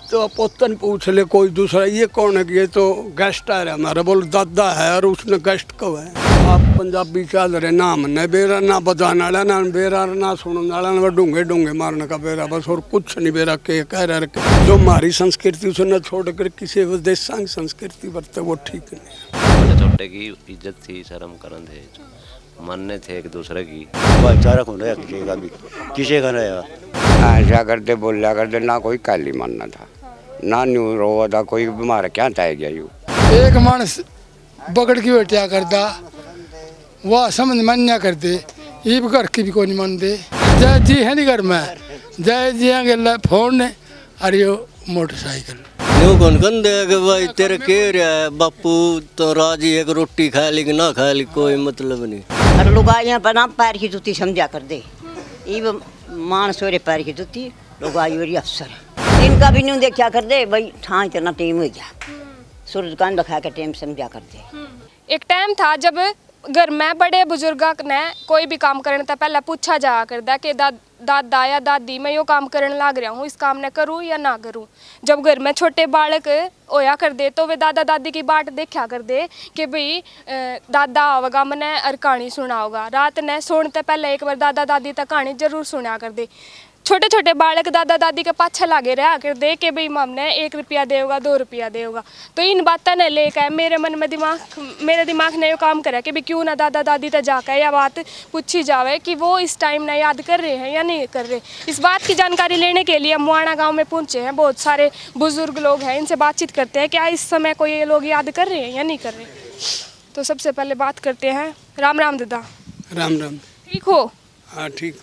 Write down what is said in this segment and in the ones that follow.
बच्चों पोतन पूछ ले कोई दूसरा, ये कौन है? ये तो गेस्ट आ रहा हमारा। बोल दादा है और उसने गेस्ट कब है? आप पंजाबी चल रहे नाम ने बेरा ना बजाने वाला ना बेरा ना सुनने वाला ना डूंगे डूंगे मारने का बेरा, बस और कुछ नहीं बेरा के कह रहे। जो हमारी संस्कृति उसे न छोड़ कर किसी देश की संस्कृति बरते वो ठीक नहीं। छोटे की इज्जत थी, शर्म करन थे, मानने थे एक दूसरे की, भाईचारा कौन रहा किसी का भी, किसी का रहा ऐसा करते बोला करते ना कोई काली मानना था ना न्यू रोवा था कोई बीमार क्या तय गया यू एक मानस बगड़ की बेटिया करता वह समझ मान्या करते ये भी घर की भी कोई नहीं मानते। जय जी है नहीं घर में, जय जी है फोन ने अरे मोटरसाइकिल न्यू कौन कन दे के भाई तेरे कह रहा है बापू तो राजी एक रोटी खा ली कि ना खा ली कोई मतलब नहीं। अरे लुगाइयाँ बना पैर की जूती समझा कर दे, ये मान सोरे पैर की जूती लुगाई और अफसर इनका भी नहीं देखा कर दे भाई ठां इतना टाइम हो गया, सूरज दुकान दिखा के टाइम समझा कर दे। एक टाइम था जब घर में बड़े बुजुर्ग ने कोई भी काम करने था पहले पूछा जाया करता कि दादा या दादी मैं यो काम करने लग रहा हूँ, इस काम ने करूँ या ना करूँ। जब घर में छोटे बालक होया कर दे तो वे दादा दादी की बाट देखा कर दे कि भाई दादा आवेगा मैंने और कहानी सुनाओगा। रात ने सोने से पहले एक बार दादा दादी तक कहानी जरूर सुना कर दे। छोटे छोटे बालक दादा दादी के पाछे लागे रहा कर दे कि भाई हमने 1 रुपया देगा 2 रुपया देगा। तो इन बातों ने लेकर मेरे दिमाग ने यो काम करा कि भाई क्यों ना दादा दादी तक जाकर यह बात पूछी जावे कि वो इस टाइम ना याद कर रहे हैं या नहीं कर रहे। इस बात की जानकारी लेने के लिए हम मुआना गाँव में पहुँचे हैं। बहुत सारे बुजुर्ग लोग हैं, इनसे बातचीत करते हैं क्या इस समय को ये लोग याद कर रहे हैं या नहीं कर रहे। तो सबसे पहले बात करते हैं। राम राम दादा। राम राम। ठीक हो? हाँ ठीक।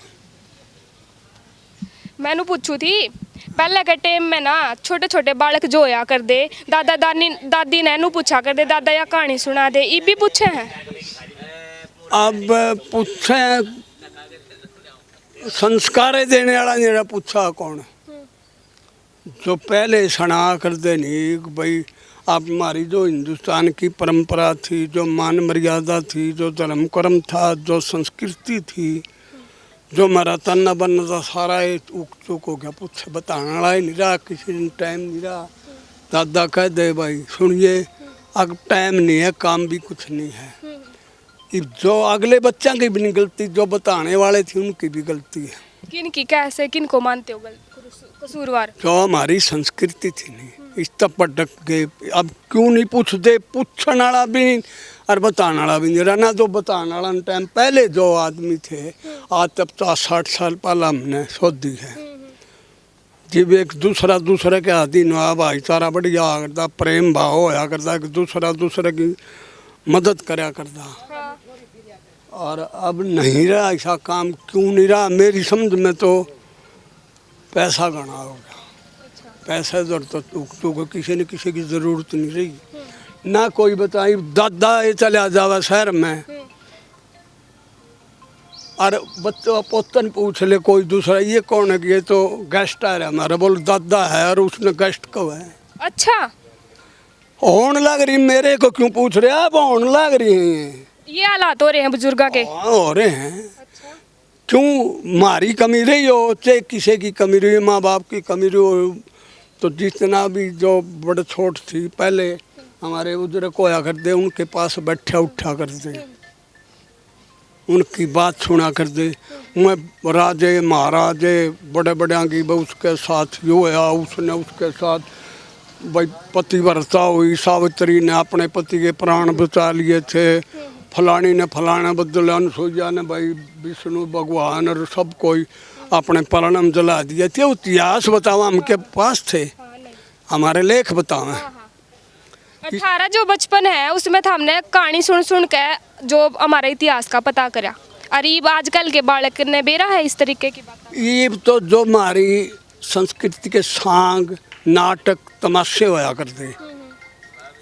मैंने पूछू थी पहले के टाइम में ना छोटे छोटे बालक जो होया कर दे दादा दादी ने नू पूछा कर दे दादा या कहानी सुना दे, ये भी पूछे हैं। अब पूछे संस्कार देने वाला जरा पूछा कौन जो पहले सुना कर दे नहीं भाई। आप हमारी जो हिंदुस्तान की परंपरा थी, जो मान मर्यादा थी, जो धर्म कर्म था, जो संस्कृति थी, जो हमारा तन्ना बनना था सारा उक चुक हो गया। पूछे बताने वाला ही नहीं रहा, किसी ने टाइम नहीं रहा। दादा कह दे भाई सुनिए अब टाइम नहीं है, काम भी कुछ नहीं है। जो अगले बच्चा की भी नहीं गलती, जो बताने वाले थे उनकी भी गलती है। किन की कैसे किन को मानते हो कसूरवार? जो हमारी संस्कृति थी नहीं इस तब पटक गए। अब क्यों नहीं पूछते, पूछने वाला भी नहीं और बताने वाला भी नहीं रहा ना। जो बताने वाला टाइम पहले जो आदमी थे आज तब 60 साल पहले हमने सोधी है। जब एक दूसरे के अधीन हुआ, भाईचारा बढ़िया करता, प्रेम भाव होया करता, एक दूसरे की मदद कराया करता। और अब नहीं रहा ऐसा काम। क्यों नहीं रहा? मेरी समझ में तो पैसा गणा होगा। पैसा तो किसी न किसी की ज़रूरत नहीं रही ना। कोई बताई दादा ये चला जावा शहर में और बच्चों पोतन पूछ ले कोई दूसरा, ये कौन है? ये तो गेस्ट आ रहा हमारा। बोल दादा है और उसने गेस्ट कब है? अच्छा होने लग रही मेरे को क्यों पूछ रहे आप? होने लग रही हैं ये हालात हो रहे हैं बुजुर्गा के। हो रहे हैं। अच्छा। क्यों हमारी कमी रही हो चाहे किसी की कमी रही हो, माँ बाप की कमी रही हो, तो जितना भी जो बड़े छोट थी पहले हमारे बुजुर्ग होया करते उनके पास बैठा उठा करते, उनकी बात सुना करते। मैं राजे महाराजे बड़े बड़े की उसके साथ यो होया, उसने उसके साथ भाई पतिव्रता हुई। सावित्री ने अपने पति के प्राण बचा लिए थे, फलानी ने फलाना बदल, अनसुईया ने भाई विष्णु भगवान और सब कोई अपने प्राणम जला दिए थे। इतिहास बताओ हमके पास थे, हमारे लेख बताओ। 18 जो बचपन है उसमें तो हमने कहानी सुन के जो हमारे इतिहास का पता करा। अरीब आजकल के बालक ने बेरा है इस तरीके की बात। ये तो जो हमारी संस्कृति के सांग नाटक तमाशे होया करते।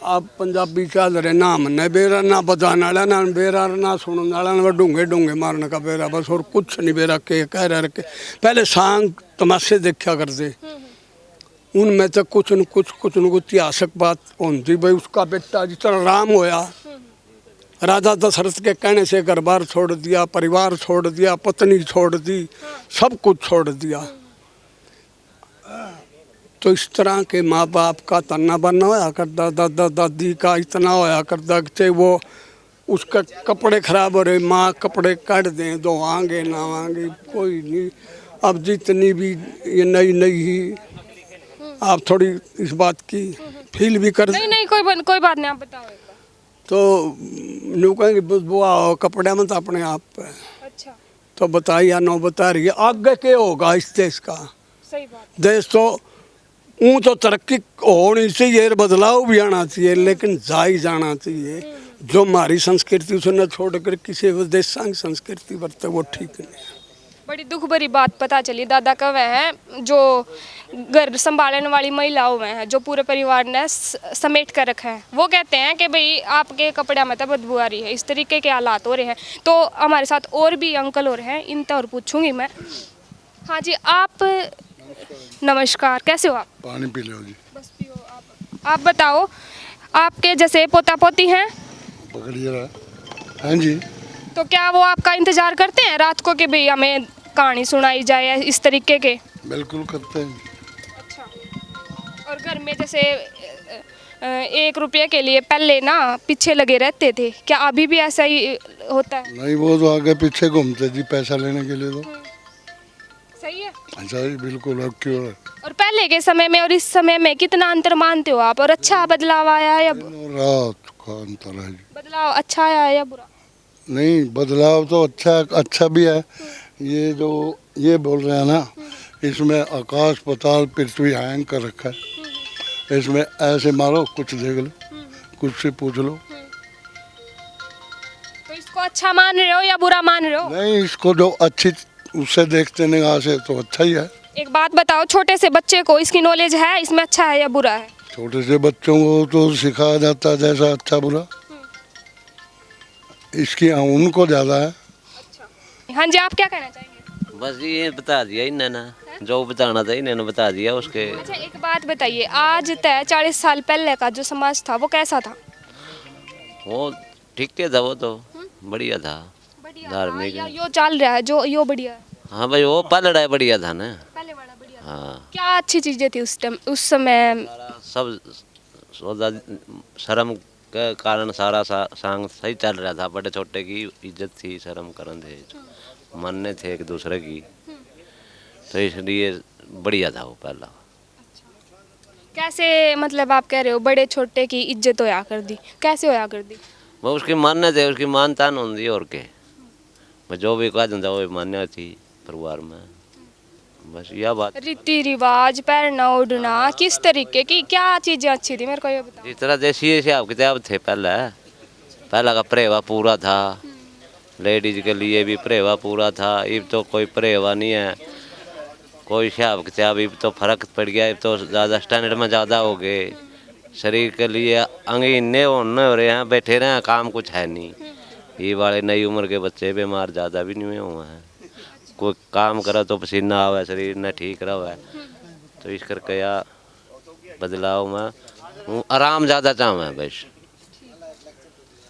अब पंजाबी चल रहे नाम ने बेरा ना बजाने वाला ना बेरा ना सुनने वाला ना डूंगे डूंगे मारने का बेरा, बस और कुछ नहीं बेरा के कह रहे के। पहले सांग तमाशे देखा करते, उनमें तो कुछ न कुछ इतिहासक बात होती। भाई उसका बेटा जिस तरह राम होया, राजा दशरथ के कहने से घर बार छोड़ दिया, परिवार छोड़ दिया, पत्नी छोड़ दी, सब कुछ छोड़ दिया। तो इस तरह के माँ बाप का तना बना होया करता, दादा दादी का इतना होया करता कि वो उसका कपड़े खराब हो रहे, माँ कपड़े काट दें, धोवांगे नहावांगे, कोई नहीं। अब जितनी भी ये नई नई ही आप थोड़ी इस बात की फील भी कर नहीं नहीं कोई बात नहीं, आप बताओ एक बार। तो न्यू कहेंगे बुआ कपड़े में तो अपने आप पे। अच्छा, तो बताइए नो बता रही है आगे क्या होगा इस देश का। सही बात। देश तो ऊँ तो तरक्की होनी चाहिए, बदलाव भी आना चाहिए, लेकिन जा ही जाना चाहिए। जो हमारी संस्कृति उसे न छोड़कर किसी देश की संस्कृति बरते वो ठीक नहीं है। बड़ी दुख भरी बात पता चली दादा का वह है जो घर संभालने वाली महिलाओं में है, जो पूरे परिवार ने समेट कर रखा है। वो कहते हैं कि भाई आपके कपड़े में तो बदबू आ रही है, इस तरीके के हालात हो रहे हैं। तो हमारे साथ और भी अंकल और हैं, इनसे और पूछूंगी मैं। हाँ जी, आप नमस्कार, कैसे हो आप? पानी पी लो जी। बस पियो आप बताओ, आपके जैसे पोता पोती हैं? पकड़िए रहा। हाँ जी। तो क्या वो आपका इंतजार करते हैं रात को कि भाई हमें कहानी सुनाई जाए इस तरीके के? बिल्कुल करते हैं। अच्छा, और घर में जैसे 1 रुपये के लिए पहले ना पीछे लगे रहते थे, क्या अभी भी ऐसा ही होता है? नहीं, वो तो आगे पीछे घूमते जी पैसा लेने के लिए। तो सही है। अच्छा जी, बिल्कुल। अब क्यों है? और पहले के समय में और इस समय में कितना अंतर मानते हो आप? और अच्छा बदलाव आया है या रात का अंतर है जी। बदलाव अच्छा आया है या बुरा? नहीं, बदलाव तो अच्छा भी है। ये जो ये बोल रहे हैं ना, इसमें आकाश पाताल पृथ्वी हैंग कर रखा है। इसमें ऐसे मारो, कुछ देख लो, कुछ से पूछ लो। तो इसको अच्छा मान रहे हो या बुरा मान रहे हो? नहीं, इसको जो अच्छी उससे देखते निगाह से तो अच्छा ही है। एक बात बताओ, छोटे से बच्चे को इसकी नॉलेज है इसमें अच्छा है या बुरा है? छोटे से बच्चों को तो सिखाया जाता है जैसा अच्छा बुरा, इसकी उनको ज़्यादा है। अच्छा। हाँ जी, आप क्या कहना चाहेंगे? बस ये बता दिया इन्हें ना, जो बताना था इन्होंने बता दिया उसके। अच्छा, एक बात बताइए, आज तय 40 साल पहले का जो समाज था वो कैसा था? वो ठीक था, वो तो बढ़िया था, धार्मिक। या यो चल रहा है जो यो बढ़िया है? हाँ भाई, वो पलड़ा बढ़िया था ना। पहले वाला बढ़िया था। हाँ, क्या अच्छी चीजें थी उस टाइम, उस समय? सब सौदा शर्म के कारण सारा सांग सही चल रहा था। बड़े छोटे की इज्जत थी, शर्म करन थे, मानने थे एक दूसरे की, तो इसलिए बढ़िया था वो पहला। कैसे, मतलब आप कह रहे हो बड़े छोटे की इज्जत होया कर दी, कैसे होया कर दी? वो उसकी मानने थे, उसकी मानता न होती और के, मैं जो भी कह दूँ वो मान्य थी परिवार में। बस यह बात। रीति रिवाज, पहनना ओढ़ना, किस तरीके की क्या चीजें अच्छी थी, मेरे को ये बताओ। इस तरह देसी हिसाब किताब थे पहला का परेवा पूरा था, लेडीज के लिए भी परेवा पूरा था। अब तो कोई परेवा नहीं है, कोई हिसाब किताब। अब तो फर्क पड़ गया, अब तो ज़्यादा स्टैंडर्ड में ज़्यादा हो गए। शरीर के लिए अंग इन्ने होने हो रहे हैं, बैठे रहे हैं, काम कुछ है नहीं। ये वाले नई उम्र के बच्चे बीमार ज़्यादा भी नहीं हुए हैं। कोई काम करा तो पसीना आवे, शरीर न ठीक रहे, तो इस करके या बदलाव में आराम ज़्यादा चाहूँ बस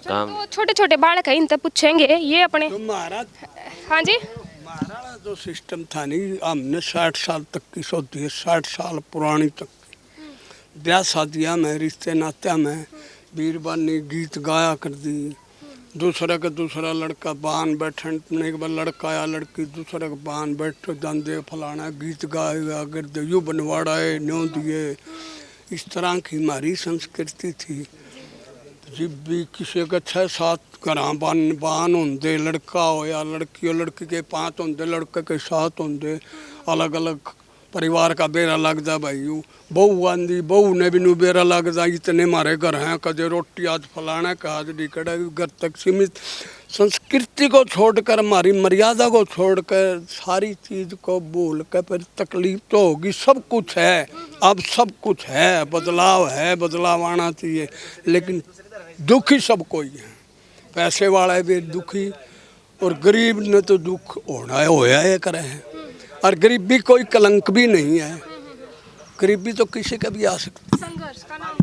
काम। तो छोटे छोटे बालक है, इनसे पूछेंगे ये अपने। तो महाराज हाँ जी, हमारा जो सिस्टम था नहीं, हमने 60 साल तक की सोची है, 60 साल पुरानी तक की ब्याह शादियाँ में, रिश्ते नात्या में बीरबानी गीत गाया कर दी। दूसरे का दूसरा लड़का बान बैठने के बाद लड़का या लड़की दूसरे का बान बैठ दे फलाना गीत गाएगा, अगर दे यू बनवाड़ा है न्यों दिए। इस तरह की हमारी संस्कृति थी। जब भी किसी का 6-7 घर बान होंगे, लड़का हो या लड़की हो, लड़की के 5 होंगे, लड़के के 7 होंगे, अलग अलग परिवार का बेरा लगता भाई। यू बहू आंदी, बहू ने भी नू बेरा लगता, इतने हमारे घर हैं, कदे रोटी आज फलाना का आज डिकड़ा, घर तक सीमित। संस्कृति को छोड़कर, हमारी मर्यादा को छोड़कर, सारी चीज़ को भूल कर फिर तकलीफ तो होगी। सब कुछ है, अब सब कुछ है, बदलाव है, बदलाव आना चाहिए, लेकिन दुखी सब कोई है। पैसे वाला भी दुखी और गरीब ने तो दुख होया है करे हैं। और गरीबी कोई कलंक भी नहीं है, गरीबी तो किसी का भी आ सकती संघर्ष का नाम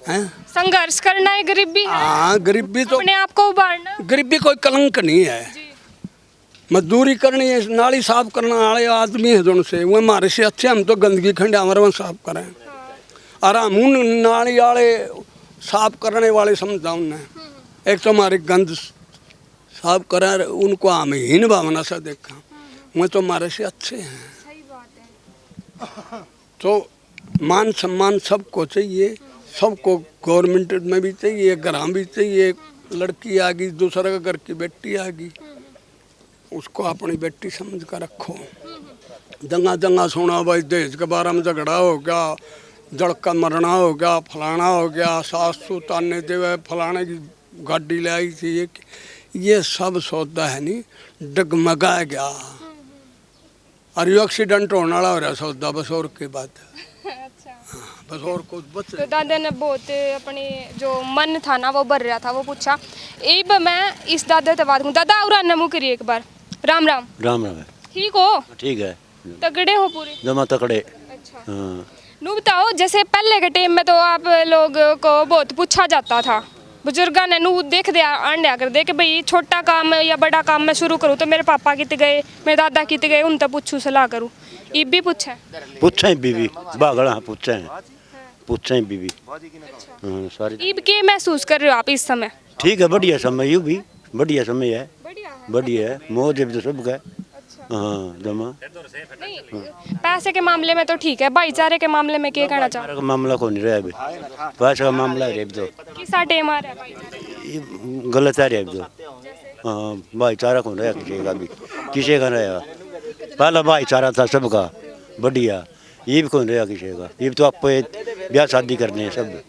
है। संघर्ष करना है गरीबी है। हाँ, गरीबी तो अपने आप को उबारना। गरीबी कोई कलंक नहीं है। मजदूरी करनी है, नाली साफ करने वाले आदमी है जो से वो हमारे से अच्छे, हम तो गंदगी खंडे हमारे वहाँ साफ करें। और हम उन नाली वाले साफ करने वाले समझा उन्हें, एक तो हमारे गंद साफ करा उनको हम हीन भावना से देखा, वो तो हमारे से अच्छे हैं। तो मान सम्मान सबको चाहिए, सबको गवर्नमेंट में भी चाहिए, घर भी चाहिए। लड़की आ गई, दूसरा का घर की बेटी आ गई, उसको अपनी बेटी समझ कर रखो। दंगा दंगा सुना भाई, दहेज के बारे में झगड़ा हो गया, जड़ का मरना हो गया, फलाना हो गया, सास सू ताने देवे, फलाने की गाड़ी ले आई थी, ये सब सौदा है नहीं डगमगा गया। और ये एक्सीडेंट होने वाला हो रहा सौदा, बस और की बात है। बस और कुछ बच। तो दादा ने बहुत अपनी जो मन था ना वो भर रहा था, वो पूछा। अब मैं इस दादा से बात करूँ। दादा और नमू करिए एक बार। राम राम। राम राम। ठीक हो? ठीक है। तगड़े हो पूरे? जमा तकड़े। अच्छा। हाँ। नू बताओ, जैसे पहले के टाइम में तो आप लोग को बहुत पूछा जाता था, बुजुर्गा ने नू देख दिया आंडिया कर दे कि भाई छोटा काम या बड़ा काम मैं शुरू करूँ तो मेरे पापा कित गए, मेरे दादा कित गए, उन तक पूछू सलाह करूँ। इब भी पूछे? पूछे बीबी बागड़ा पूछे पूछे बीबी। हाँ सारी। इब के महसूस कर रहे हो आप इस समय? ठीक है, बढ़िया समय, यू भी बढ़िया समय है, बढ़िया है, मौज है सब का। हाँ जमा। नहीं, पैसे के मामले में तो ठीक है, भाईचारे के मामले में क्या कहना चाहो? मामला को नहीं रहा अभी, पैसे का मामला है तो किसा टेम आ रहा है? ये गलत है रे तो। हाँ भाईचारा कौन रहा किसी का भी, किसी का रहा पहला भाईचारा था सबका बढ़िया, ये भी कौन रहा किसी का, ये तो आपको ब्याह शादी करने हैं सब।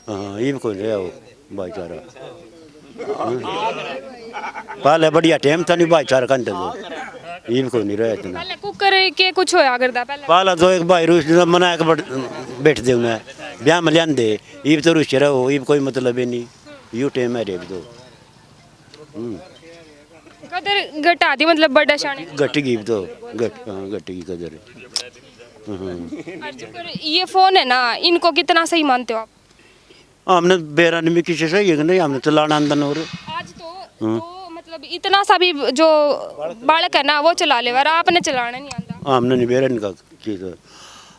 हाँ ये भी कौन रहा वो भाईचारा। पहले बढ़िया टाइम था नहीं भाईचारा का, तो ये भी कोई नहीं रहा इतना। पहले कुकर के कुछ होया करदा पहला तो एक भाई रूस मना के बैठ दे उन्हें ब्याह में लिया दे, ये तो रूस रहो, ये कोई मतलब ही नहीं, यू टाइम है रे तो। कदर घटा दी मतलब बड़ा शाने घट गई तो घट गई कदर। पर ये फोन है ना, इनको कितना सही मानते हो आप? हमने बेरानी में किसी सही है नहीं, हमने चलाना अंदर और आज तो मतलब इतना सा भी जो बालक है ना वो चला ले, और आपने चलाना नहीं आता। हमने नहीं बेरानी का चीज,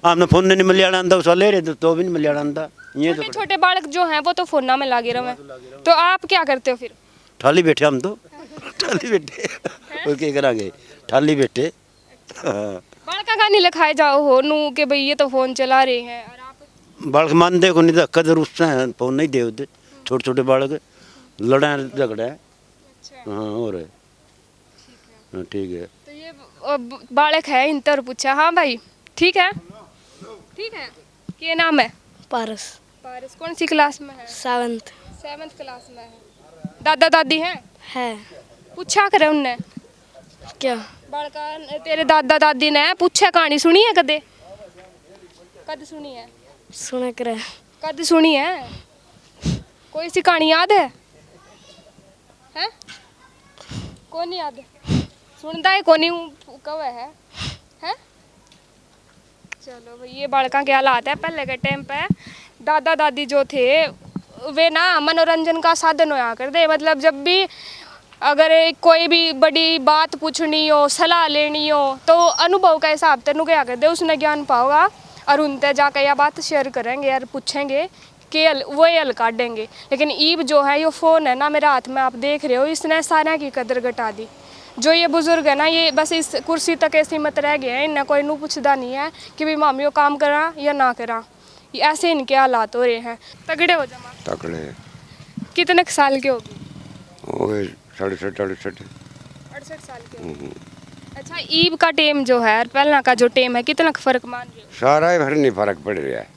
हमने फोन नहीं मिलियाना आंदा, उस ले रहे तो भी नहीं मिलियाना आंदा। ये तो छोटे बालक जो हैं वो तो फोना में लगे रहे, तो आप क्या करते हो फिर? ठाली बैठे हम तो, ठाली बैठे और क्या करेंगे, ठाली बैठे। बालका का नहीं लिखाए जाओ हो नू के भाई ये तो फोन चला रहे हैं, और आप बालक मान देखो नहीं तो कदर उससे हैं, फोन नहीं दे होते छोटे छोटे बालक, लड़ा झगड़ा है। हाँ और हाँ ठीक है। तो ये बालक है इन तर पूछा। हाँ भाई ठीक है, ठीक है। क्या नाम है? पारस। पारस कौन सी क्लास में है? 7th क्लास में है। दादा दादी हैं? है। पूछा करे उनने क्या? बालका तेरे दादा दादी ने पूछा, कहानी सुनी है कदे? कद सुनी है? सुने करे। कद सुनी है? कोई सी कहानी याद है? हैं? कौन याद? सुनता है कौन कब है? हैं? चलो भाई, ये बालका के हालात है। पहले के टाइम पे दादा दादी जो थे वे ना मनोरंजन का साधन होया कर दे, मतलब जब भी अगर कोई भी बड़ी बात पूछनी हो, सलाह लेनी हो, तो अनुभव का हिसाब तेन क्या कर दे, उसने ज्ञान पाओगा और उनते जाकर यह बात शेयर करेंगे यार, पूछेंगे कि वो हल काटेंगे। लेकिन ईब जो है ये फ़ोन है ना मेरे हाथ में, आप देख रहे हो, इसने सारा की कदर घटा दी। जो ये बुजुर्ग है ना, ये बस इस कुर्सी तक ऐसी मत रह गए हैं, इन्हें कोई नू पूछदा नहीं है कि भी मामी वो काम करा या ना करा, ऐसे इनके हालात हो रहे हैं। तगड़े हो जमा? तकड़े। कितने साल के होगी? हो गए 67 68 साल के। अच्छा, ईब का टेम जो है पहला का जो टेम है, कितना फर्क मान रहे हो? सारा ही फिर नहीं फर्क पड़ रहा है।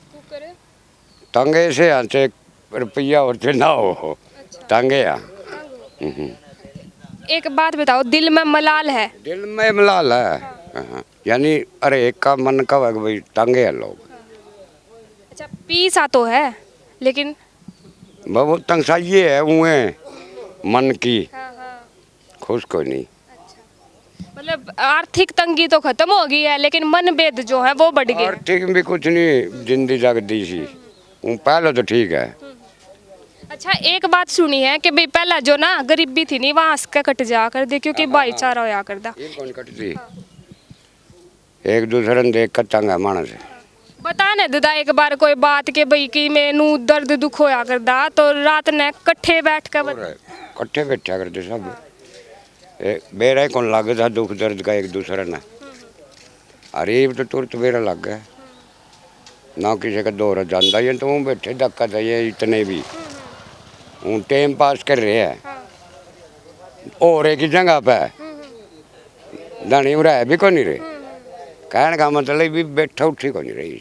तंगे से आते रुपया और ना हो तंगे आ। एक बात बताओ, दिल में मलाल है? दिल में मलाल है। हाँ। यानी अरे एक का मन का है भाई तंगे है लोग। अच्छा, पीसा तो है लेकिन बहुत तंगसाई है उहे मन की। खुश कोई नहीं। मतलब आर्थिक तंगी तो खत्म हो गई है, लेकिन मन भेद जो है वो बढ़ गया। आर्थिक भी कुछ नहीं, जिंदगी जगदी सी पहले तो ठीक है। अच्छा एक बात सुनी है कि भाई पहला जो ना गरीबी थी नहीं वहाँ के कट जा कर दे क्योंकि भाईचारा होया करदा। ये कौन कटती एक दूसरे ने देख कर तंग है मानस बता ने ददा एक बार कोई बात के भाई कि मैनू दर्द दुख होया करदा तो रात ने कट्ठे बैठ कर कट्ठे बैठा करते सब बेरा कौन लग था दुख दर्द का एक दूसरे ने अरीब तो तुरंत बेरा लग गया ना किसी का दौर जाता है तो वो बैठे धक्का चाहिए इतने भी हूँ टाइम पास कर रहे हैं और एक ही जगह पे धनी उरा है भी को नहीं रहे कहने का मतलब भी बैठा उठी को नहीं रही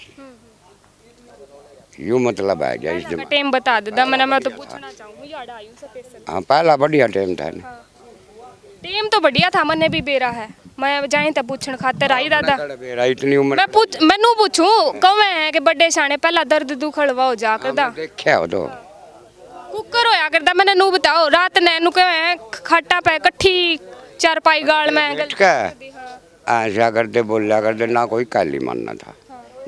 यूँ मतलब है क्या इस टाइम बता ददा मैं तो पूछना चाहूँ याद आयु स्पेशल। हाँ पहला बढ़िया टाइम था ना टाइम तो बढ़िया था मन्ने भी बेरा है मैं जाई तो पूछण खातर आई दादा इतनी उम्र मैनू पूछूं कौन है कि बड़े शाने पहला दर्द दुख हलवा हो जा करदा देखा हो तो कुकर होया करदा मैंने नू बताओ रात ने नु कहे खाटा पे कट्ठी चारपाई गाल में ऐसा करते बोलिया करते ना कोई काली मानना था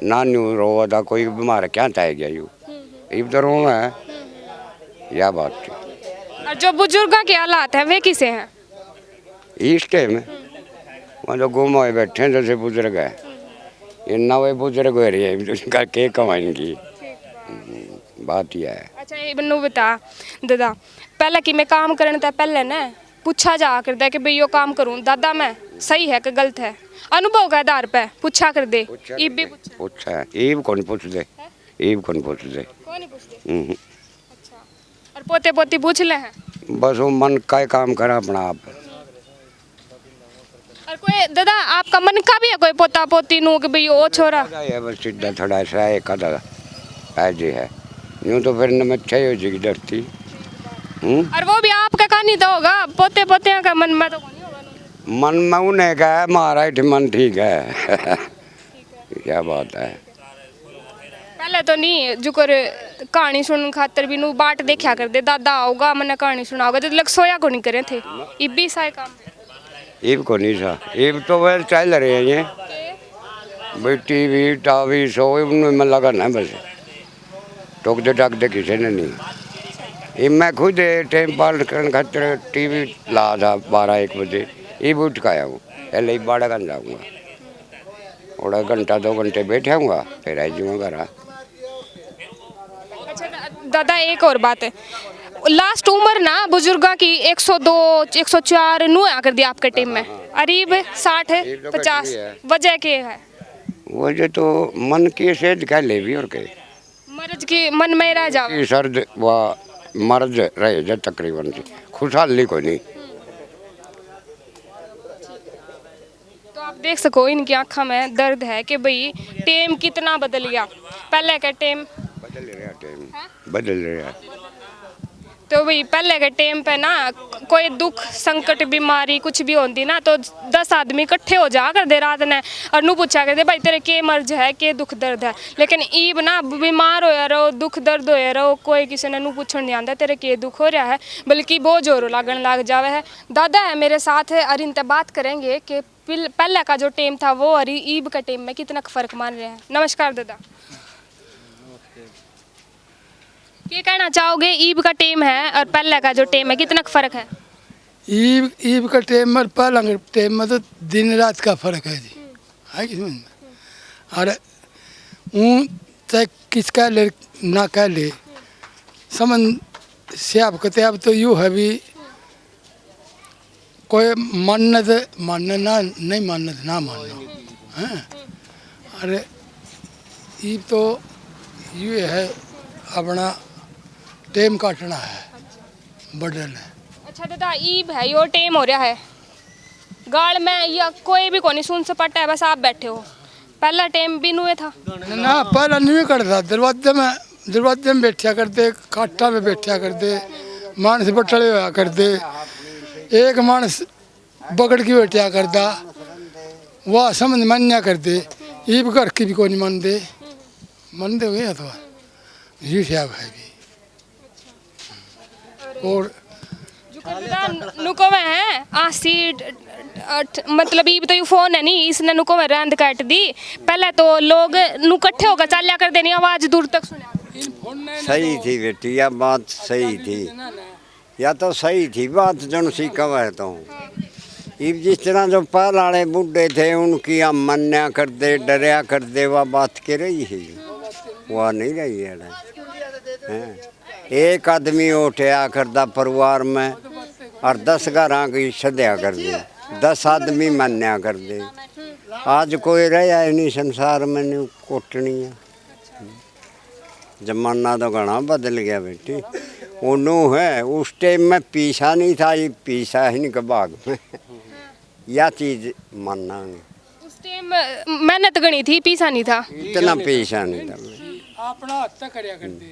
ना न्यू रोवा था कोई बीमार क्या तय गया यू इब तो रोना है यह बात थी। और जो बुजुर्गों के हालात है वे किसे हैं इस टाइम वहाँ तो गुम हुए बैठे हैं जैसे बुजुर्ग है ये नवे बुजुर्ग हो रही है उनका के कमाएंगी बात यह है। अच्छा ये बनू बता दादा पहले कि मैं काम करने था पहले ना पूछा जा करदा कि भाई यो काम करूं दादा मैं सही है कि गलत है अनुभव के आधार पे पूछा कर दे ईब भी पूछा है ईब कौन पूछ दे ईब कौन पूछ दे कौन नहीं पूछते। अच्छा और पोते पोती पूछ ले हैं बस वो मन का काम करा अपना आप और कोई दादा आपका मन का भी है कोई पोता पोती नू कि भाई ओ छोरा है बस सीधा थोड़ा सा एक आधा ऐसे है यूँ तो फिर नमच्छा ही हो जाएगी धरती। और वो भी आपका कहानी तो होगा पोते पोतिया का मन में तो नहीं होगा मन में उन्हें का है मारा मन ठीक है क्या बात है पहले तो नहीं जुकर कहानी सुनने खातर भी नू बाट देखा कर दे दादा आओगा मैंने कहानी सुनाओगा तो लग सोया को नहीं करे थे इब भी सारे काम इब को नहीं सा इब तो वह चल रहे हैं ये भाई टीवी टावी सो उनमें लगा ना बस टोकते टाकते किसी ने नहीं ये मैं खुद टाइम पास करने खातिर टीवी ला था 12-1 बजे ये भी उठ के आया हूँ पहले ही 12 घंटे जाऊँगा थोड़ा घंटा 2 घंटे बैठाऊँगा फिर आई जाऊँगा घर। अच्छा दादा एक और बात है लास्ट उम्र ना बुजुर्गों की 102 104 नू आकर दिया आपके टीम में अरीब 60-50 वजह के है वजह तो मन की सेहत का ले भी और के मर्ज की मन में रह जाओ सर्द व मर्ज रहे जा तकरीबन से खुशहाली को नहीं तो आप देख सको इनकी आँखों में दर्द है कि भाई टेम कितना बदल गया पहले का टेम बदल रहा तो भाई पहले के टेम पे ना कोई दुख संकट बीमारी कुछ भी होती ना तो 10 आदमी इकट्ठे हो जा कर दे रात ने और नू पूछा करते भाई तेरे के मर्ज है के दुख दर्द है लेकिन ईब ना बीमार होया रहो दुख दर्द होया रहो कोई किसी ने नू पूछण नहीं आंदा तेरे के दुख हो रहा है बल्कि बहुत जोर लागन लग जावे है। दादा है मेरे साथ है और इनसे बात करेंगे कि पहले का जो टेम था वो और ईब का टेम में कितना फर्क मान रहे हैं। नमस्कार दादा क्या कहना चाहोगे ईब का टेम है और पहले का जो टेम है कितना फर्क है। ईब का टेम और पहला का टेम में तो दिन रात का फर्क है जी है कि समझ में और चाहे किसका ले ना कह ले समझ से आप कहते अब तो यूँ है भी कोई मानना ना नहीं मानना ना मानना है अरे ईब तो ये है अपना टेम काटना है बदल है। अच्छा दादा ईब है यो टेम हो रहा है गाड़ में या कोई भी कोनी सुन सपाटा है बस आप बैठे हो पहला टेम भी नुए था ना पहला नहीं करता दरवाजे में बैठा करते खाटा में बैठा करते मानस बटले होया करते एक मानस बगड़ की बैठा करता वह समझ मान्या करते ईब घर की भी कोई नहीं मानते हुए अथवा ये है भी और नुको में है आसी मतलब ईब तो यू फोन है नहीं इसने नुको में रंद काट दी पहले तो लोग नु इकट्ठे होकर चालिया कर देनी आवाज दूर तक सुना सही थी बेटी, या बात सही थी, या तो सही थी बात जन सी कहता हूँ। इब जिस तरह जो पहले वाले बूढ़े थे उनकी हम मन्या कर दे, डरिया कर दे, वह बात के रही है, वह नहीं रही है। एक आदमी उठया करदा परिवार में और 10 घर की सद्या कर दे, 10 आदमी मन्या कर दे। आज कोई रहा ही नहीं संसार में, नहीं कोटनी है। जमाना तो घना बदल गया बेटी, उन्नू है उस टाइम में पीछा नहीं था, ये पीछा ही नहीं कबाग में। यह चीज मानना उस टाइम मेहनत गणी थी, पीसा नहीं था, इतना पीछा नहीं था। अपना हत्या करया करते,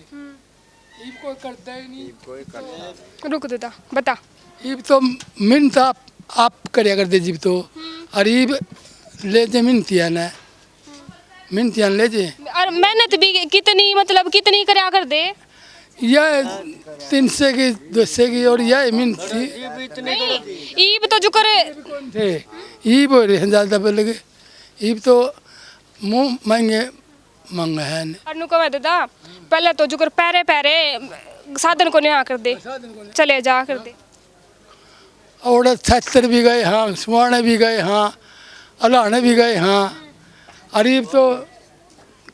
ईब कोई करता ही नहीं। रुक देता बता। ईब तो मिन्नत आप करया करते जीब तो, और ईब ले जे मिन्नतियान है, मिन्नतियान ले जे। और मेहनत भी कितनी, मतलब कितनी करया कर दे। यह 300 की 200 की, और यह मिन्नत थी। ईब तो जो करे कौन थे ईब हो रहे ज़्यादा लगे, ईब तो मुँह महंगे मंगा है। और नु कह देता पहले तो जो कर पैरे पैरे साधन को नहीं आ कर दे, चले जा कर दे। और 76 भी गए हाँ, सुवाने भी गए हाँ, अलाने भी गए हाँ। अरीब तो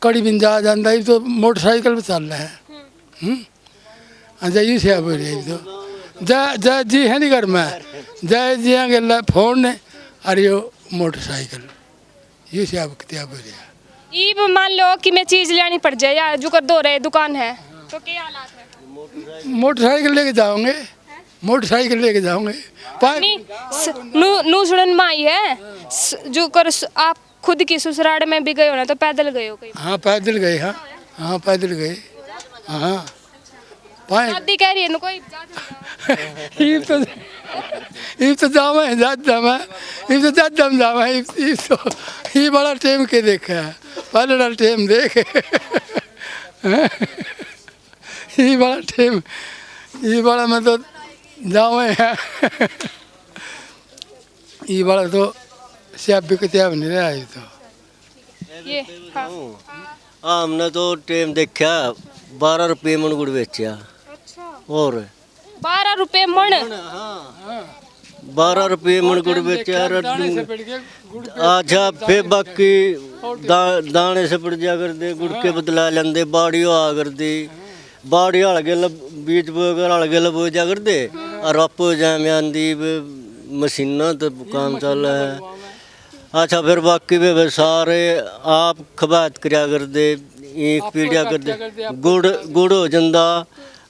कड़ी बिन जा जाता, ये तो मोटरसाइकिल पर चल रहे हैं। जय से अब रही तो जय जय जी है नहीं घर में, जय जी गल फोन ने, अरे यो मोटरसाइकिल ये से अब क्या बोल रहा। ईब मान लो कि मैं चीज लेनी पड़ जाए या जो कर दो रहे दुकान है तो क्या हालात है? मोटरसाइकिल लेके जाओगे, मोटरसाइकिल लेके जाओगे। नू सुनन माई है जो कर आप खुद की ससुराल में भी गए हो ना, तो पैदल गए हो कहीं? हाँ पैदल गए, हाँ हाँ पैदल गए हाँ। दादी कह रही है कोई इब तो जावे जात जावे, इब तो जात जम जावे, इब तो ये बड़ा टाइम के देखा है, पहले वाला टाइम देखे। ये बड़ा टाइम, ये बड़ा में तो जावे है, ये बड़ा तो सियाब भी किताब नहीं रहा है तो ये। हाँ। हमने तो टाइम देखा 12 रुपये मन गुड़ बेचा। और 12 रुपये मन? 12 रुपये मन गुड़ बेचा। अच्छा फिर बाकी दाने से पड़ जा कर दे, गुड़ के बदला लेंदे, बाड़ी आ कर दे, बाड़ी हल गए बीज बोकर हल गए बो जा कर दे, और आपो जाम आंदी मशीना तो काम चल है। अच्छा फिर बाकी वे सारे आप खबात करया कर दे, एक पीड़िया कर दे, गुड़ हो जाता,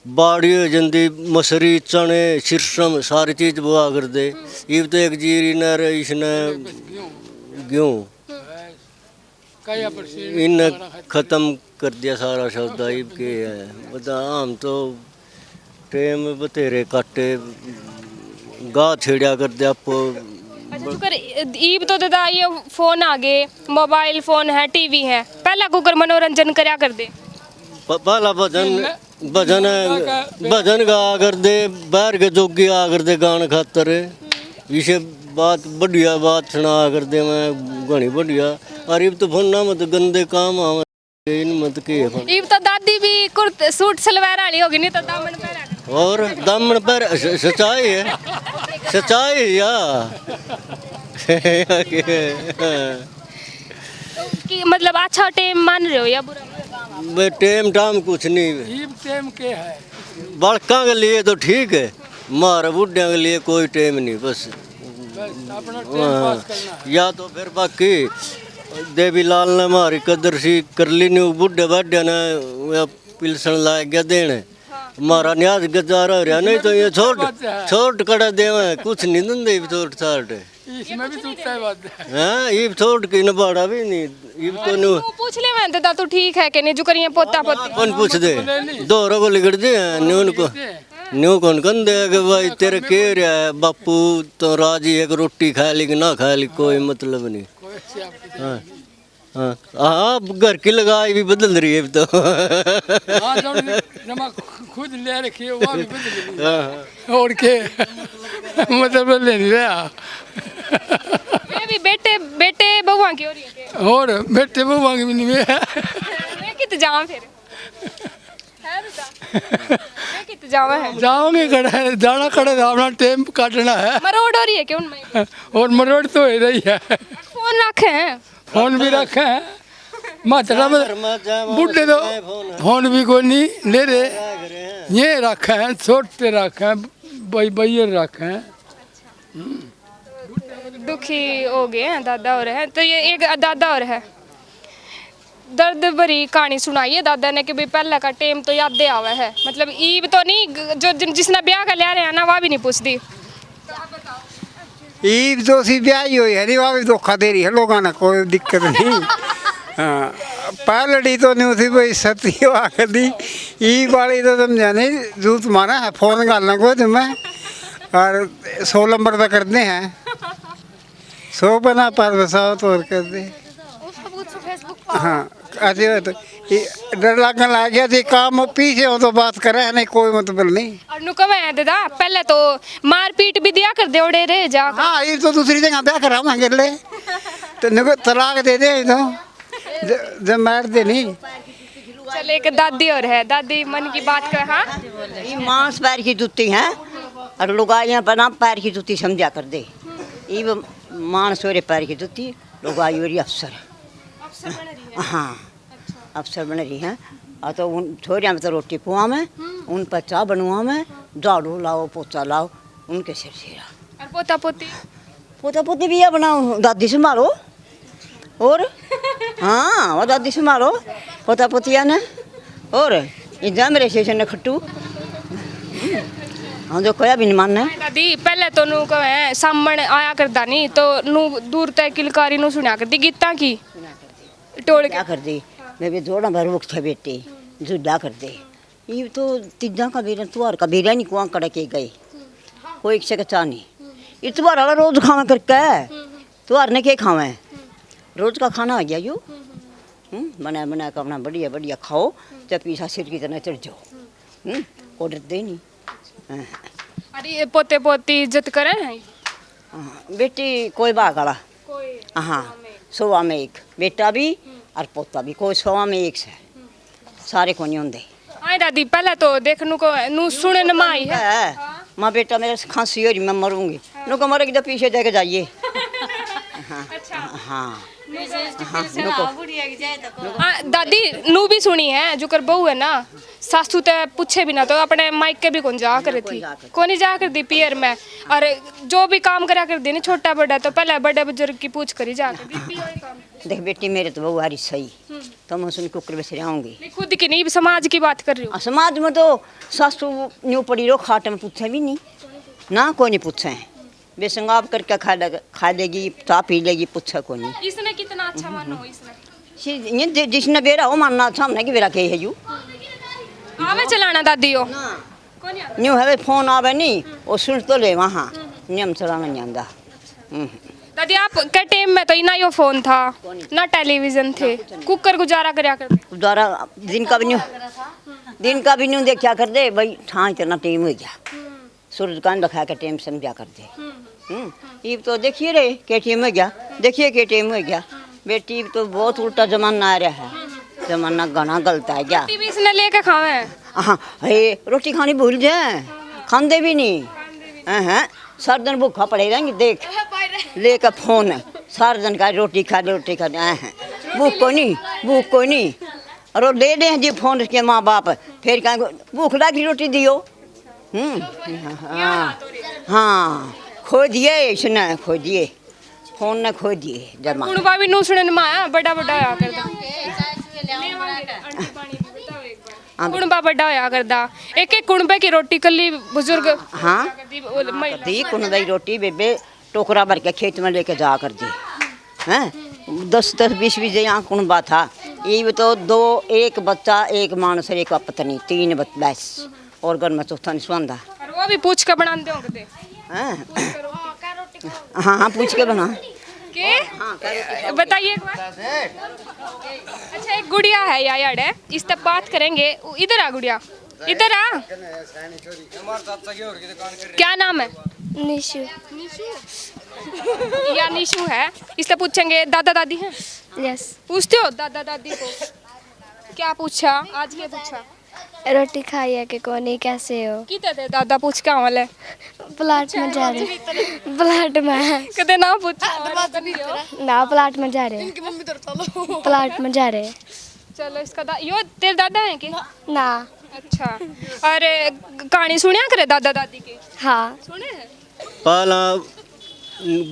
बाड़ी हो जाती, मसरी चने सिरसम सारी चीज़ बुआ कर दे। इब तो एक जीरी न इसने गेहूँ इन ख़त्म कर दिया सारा सौदा। इब के है बता, हम तो टेम बतेरे काटे गाह छेड़ा कर दे आपको। अच्छा जो कर ईब तो दादा ये फोन आ गए, मोबाइल फोन है, टीवी है, पहला कुकर मनोरंजन करया कर दे। पहला भजन गा कर दे, बाहर के जोगी आ कर दे गान खातर, इसे बात बढ़िया बात सुना कर दे, मैं घनी बढ़िया। और इब तो फोन ना मत गंदे काम आवे इन मत के। इब तो दादी भी कुर्ते सूट सलवार वाली होगी, नहीं तो दामन पहना। और दामन पर सच्चाई है, सच्चाई या कि मतलब अच्छा टाइम मान रहे हो या बुरा? मैं टेम टाम कुछ नहीं, ईब टाइम के है, बड़का के लिए तो ठीक है, मारे बुढ़िया के लिए कोई टेम नहीं, बस अपना टाइम पास करना है। या तो फिर बाकी देवी लाल ने हमारी कदर सी कर ली नहीं, बुढ़े बाढ़िया ने पिलसन ला गया देने, हमारा न्याज गुजारा रहा, नहीं तो ये छोट कड़ा देवे कुछ नहीं दंदे छोट छाट। इसमें भी टूटता है बात हाँ ये छोट की नबाड़ा भी नहीं, ये तो नु पूछ ले मैं दादा तू ठीक है कि नहीं, जो करिए पोता पोती कौन पूछ दे, दो रोग लिगड़ दे न्यू को न्यू कौन कन दे कि भाई तेरे के रहा है बापू तो राजी है कि रोटी खा ली कि ना खा ली, कोई मतलब नहीं। हाँ हाँ हाँ घर की लगाई भी बदल रही है तो। हाँ खुद ले रखी है वो भी बदल रही, और के मतलब ले नहीं रहा। मैं भी बेटे बेटे बहुआ की हो रही है और बेटे बहुआ की भी नहीं है, मैं कित जाऊं फिर। है बेटा मैं कित जावा है जाओगे खड़ा जाना खड़ा था, अपना टाइम काटना है। मरोड़ हो रही है क्यों उनमें और मरोड़ तो हो रही है। फोन रखे हैं फोन भी रखे हैं, मात्रा में बुढ़े तो फोन भी कोई नहीं ले रहे, ये रखे हैं, छोटे रखे हैं, भाई रखे हैं। दुखी हो गए हैं दादा और है। तो ये एक दादा और है, दर्द भरी कहानी सुनाई है दादा ने कि भाई पहले का टाइम तो याद आवा है, मतलब ईब तो नहीं, जो जिसने ब्याह कर लिया रहे हैं ना वह भी नहीं पूछती। ईद तो सी ब्याही हुई है नहीं, वह भी धोखा दे रही है लोगों ने, कोई दिक्कत नहीं। हाँ पहलड़ी तो नहीं थी भाई, सती आकर दी ईद वाली तो समझा नहीं, जो तुम्हारा है फोन करना को तुम्हें और 100 नंबर तो करते हैं, 100 बना पर बसाओ तो और कर दे। हाँ अच्छी बात, डर लगने लग गया थी, काम पीछे हो तो बात करे नहीं, कोई मतलब नहीं। और नुका मैं दादा पहले तो मार पीट भी दिया कर दे उड़े रे जा। हाँ ये तो दूसरी जगह ब्याह करा मैं ले तो नुको तलाक दे दे तो जब मार दे नहीं। चल एक दादी और है, दादी मन की बात कर। हाँ ये मांस पैर की जूती है और लुगाइयाँ बना पैर की जूती समझा कर दे, ये मांस और पैर की जूती लुगाई और अफसर। हाँ अफसर बन रही हैं। और तो उन छोरिया में तो रोटी पुआ में, उन पर चाह बनवा में, झाड़ू लाओ पोचा लाओ उनके सिर सिरा। और पोता पोती पोता पोती भी ये बनाओ, दादी संभालो और हाँ वो दादी संभालो पोता पोतिया ने। और इधर मेरे स्टेशन ने खट्टू हाँ जो कोया भी नहीं मानना है। दादी पहले तो नू कहे सामने आया करदा नहीं तो नू दूर तक किलकारी नू सुना करती गीता की टोल क्या कर दे मैं जोड़ा भर रुख थे बेटे जुड़ा कर दे। ये तो तीजा का बेरा तुआर का बेरा नहीं कुआं कड़ा के गए, कोई से कचा नहीं। ये तुआर वाला रोज खावा करके तुआर ने के खावे, रोज का खाना हो गया यू बना बना के अपना बढ़िया बढ़िया खाओ, जब पीछा सिर की तरह चढ़ जाओ, को डरते नहीं। अरे पोते पोती इज्जत करे हैं बेटी कोई बाग वाला हाँ 100 में 1 बेटा भी और पोता भी, कोई 100 में 1 से सारे को नहीं होंगे। हाँ दादी पहले तो देख नू को नू सुने न माई है माँ बेटा मेरे खांसी हो रही मैं मरूंगी, नू को मरेगी तो पीछे जाके जाइए। हाँ हाँ हाँ दादी नू भी सुनी है, जो कर बहू है ना सासू ते पूछे भी ना तो अपने माइक के भी कौन जा कर थी, कौन ही जा कर दी पियर में। और जो भी काम करा कर दी ना छोटा बड़ा तो पहले बड़े बुजुर्ग की पूछ करी जा कर दी। देख बेटी मेरे तो बहू हारी सही, तो मैं सुन कुकर में आऊंगी, खुद की नहीं समाज की बात कर रही हूँ। समाज में तो सासू न्यू पड़ी रो खाट में पूछे भी नहीं ना, कोई नहीं पूछे हैं बेसंगाप करके खा लेगी चाह पी लेगी, पूछा को नहीं। इसने कितना अच्छा मानो इसने जिसने बेरा हो मानना अच्छा हमने कि बेरा के है यू आवे चलाना दादी हो न्यू है फोन आवे नहीं वो सुन तो ले वहाँ नियम चलाना नहीं आंदा। दादी आप के टाइम में तो ना यो फोन था ना टेलीविजन थे, कुकर गुजारा करया करते गुजारा दिन का भी न्यू देखा कर दे भाई ठाँ इतना टाइम हो गया, सूर्य दुकान रखा के टाइम समझा कर दे। ये तो देखिए रे के टाइम हो गया, देखिए के टाइम हो गया। बेटी तो बहुत उल्टा जमाना आ रहा है, जमाना घना गलत है क्या। टीवी इसने लेके खावे हाँ रोटी खानी भूल जाए, खाते भी नहीं हैं, सारा दिन भूखा पड़े रहेंगे देख लेकर फोन सारा दिन का रोटी खा हैं, भूख को नहीं और दे दें जी फोन के माँ बाप, फिर कहेंगे भूख लगी रोटी दियो। हाँ खो दिए इसने, खो दिए फोन ने, खो दिए जमा कुणबा भी नू सुने माया बड़ा होया करदा, कुणबा बड़ा होया करदा, एक एक कुणबे की रोटी कल्ली बुजुर्ग हाँ दी कुणबे की रोटी बेबे टोकरा भर के खेत में लेके जा कर दी हैं। 10-20 यहाँ कुणबा था, ये तो 2 1 बच्चा 1 मानस 1 पत्नी 3 बस, और घर में चौथा नहीं सुंदा। वो भी पूछ के बनाते हो कदे हाँ पूछ के बना के बताइए एक बार। अच्छा एक गुड़िया है यार है, इस तक बात करेंगे। इधर आ गुड़िया, इधर आ, क्या नाम है? निशु। या निशु है, इससे पूछेंगे दादा दादी हैं? यस। पूछते हो दादा दादी को क्या पूछा आज, ये पूछा रोटी खाई है कि कोनी कैसे हो? किते थे दादा पूछ के वाले प्लाट में जा रहे, प्लाट में कदे ना पूछा ना, प्लाट में जा रहे, प्लाट में जा रहे। चलो इसका यो तेरे दादा है कि ना? अच्छा। अरे कहानी सुनिया करे दादा दादी की? हाँ सुने हैं? पहला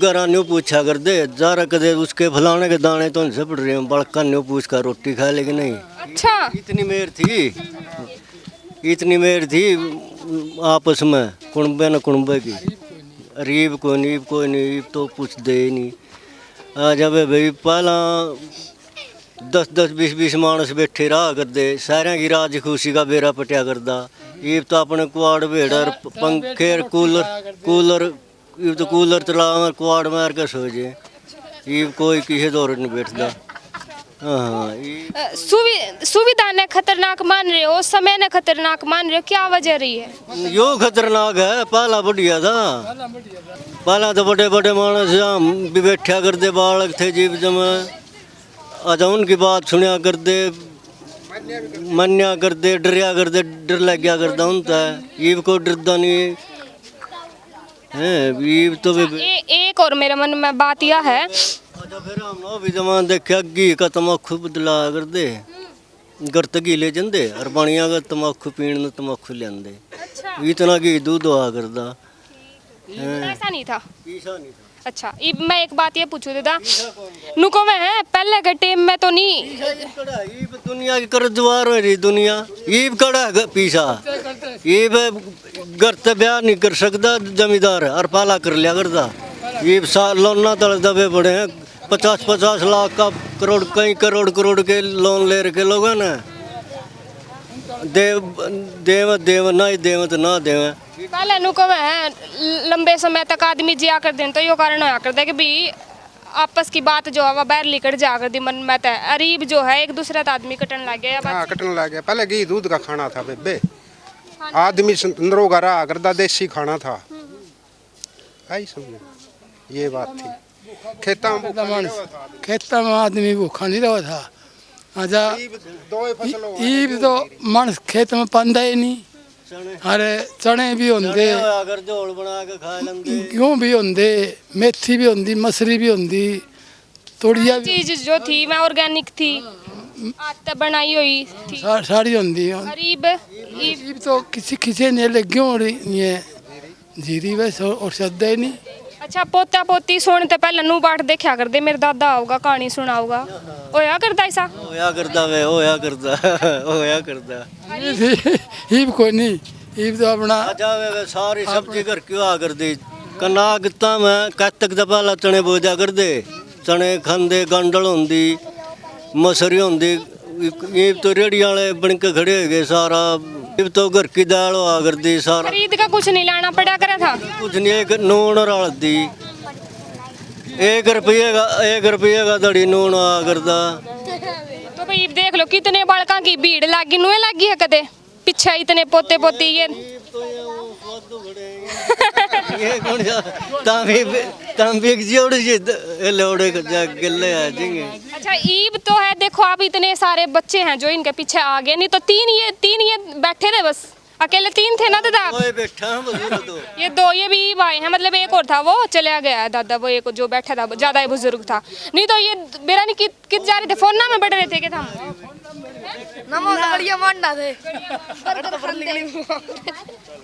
घरा न्यू पूछा कर दे जरा कदे उसके फलाने के दाने तो उनसे पड़ रहे हैं, बड़का न्यू पूछ कर रोटी खा लेकिन नहीं। अच्छा। इतनी मेहर थी, इतनी मेहर थी आपस में कुणबे न कुणबे की। रीब को नहीं तो पूछ दे ही नहीं। आ जब भाई पहला 10-20 मानस बैठे रहा कर दे, सारे की राज खुशी का बेरा पटिया करदा। ये तो अपने कुआड़ भेड़र पंखे कूलर ये तो कूलर चला कुआड़ मार के सो जे। ये कोई किसी दौर नहीं बैठता। हाँ सुविधा ने खतरनाक मान रहे हो, समय ने खतरनाक मान रहे हो, क्या वजह रही है? यो खतरनाक है, पहला बढ़िया था। पहला तो बड़े बड़े मानस भी बैठा कर दे, बालक थे जीव जमा। अच्छा उनकी बात सुनिया कर दे, मन्या कर दे, डरिया कर दे, डर लग गया करता उनता है। ये को डरदा नहीं है। ये तो एक और मेरे मन में बात यह है। अच्छा फिर हम भी जमान देखा घी का तमाकू बदला कर दे, घर तक घी ले जंदे और बनिया का तमाकू पीण तमाकू लेंदे। इतना घी दूध हुआ करदा। ऐसा नहीं था। पीसा नहीं था। अच्छा इब मैं एक बात ये पूछू दादा, नुको में है पहले के टाइम में तो नहीं दुनिया की कर द्वार हो रही दुनिया ईब कड़ा पीसा ईब घर ते ब्याह नहीं कर सकता जमींदार और पाला कर लिया करता। ईब साल लोन तल दबे पड़े हैं, 50-50 लाख का करोड़ कई करोड़ के लोन ले रखे लोगों ने। देव ना देव तो ना देव। पहले नुको में है लंबे समय तक आदमी जिया कर दें तो यो कारण होया करता है कि भी आपस की बात जो है वह बाहर लिकट जा कर दी मन में तय अरीब जो है एक दूसरे का आदमी कटन लग गया। हाँ कटन लग गया। पहले घी दूध का खाना था बेबे, आदमी अंदरों का रहा करदा देसी खाना था। आई समझे ये बात थी। खेता में आदमी भूखा नहीं रहा था। अच्छा ईब तो मानस खेत में पांदा ही नहीं। अरे चने भी होंदे, गेहूं भी होंदे, मेथी भी होंदी, मसरी भी होंदी, तोड़िया चीज जो थी मैं ऑर्गेनिक थी, आटा बनाई हुई थी, सारी होंदी। ईब तो किसी ने लगे हो रही है जीरी वैस और सदा ही नहीं। अच्छा पोता पोती सोने ते पहले नू बाट देखा कर दे, मेरे दादा आऊगा कहानी सुनाऊगा होया करदा ऐसा होया करदा वे होया करदा ईब कोई नहीं। ईब तो अपना जावे सारी सब्जी घर क्यों आ कर दी कनागता में कतक दा पहला चने बोजा कर दे, चने खांदे गंडल होंदी, मसरी होंदी। ईब तो रेड़ी वाले बन के खड़े हो गए सारा। ईब तो घर की दाल आ कर दी सारा, खरीद का कुछ नहीं लाना पड़ा करा था कुछ नहीं। एक नून और हल्दी 1 रुपये का दड़ी नून आ करदा। तो भाई देख लो कितने बालका की भीड़ लागी नुए लागी है कदे पीछे इतने पोते पोती ये अच्छा ईब तो है। देखो आप इतने सारे बच्चे हैं जो इनके पीछे आ गए, नहीं तो तीन ये बैठे थे बस, अकेले 3 थे ना दादा। ये 2 ये भी ईब आए हैं, मतलब एक और था वो चला गया है दादा, वो एक जो बैठा था ज्यादा ही बुजुर्ग था। नहीं तो ये बेरा नहीं कित जा रहे थे, फोन ना में बैठ रहे थे कि हम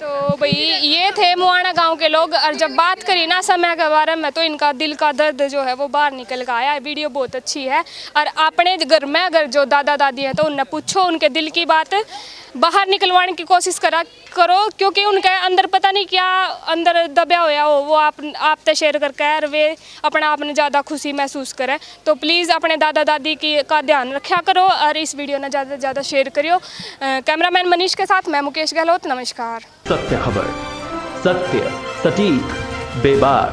तो भाई ये थे मुआना गांव के लोग। और जब बात करी ना समय के बारे में तो इनका दिल का दर्द जो है वो बाहर निकल कर आया। वीडियो बहुत अच्छी है और अपने घर में अगर जो दादा दादी है तो उनने पूछो, उनके दिल की बात बाहर निकलवाने की कोशिश करो, क्योंकि उनके अंदर पता नहीं क्या अंदर दबा होया हो, वो आप ते शेयर करके और वे अपना आपने ज़्यादा खुशी महसूस करें। तो प्लीज़ अपने दादा दादी का ध्यान रखा करो और इस वीडियो ने ज़्यादा से ज़्यादा शेयर करियो। कैमरामैन मनीष के साथ मैं मुकेश गहलोत, नमस्कार। सत्य खबर, सत्य सटीक बेबाक।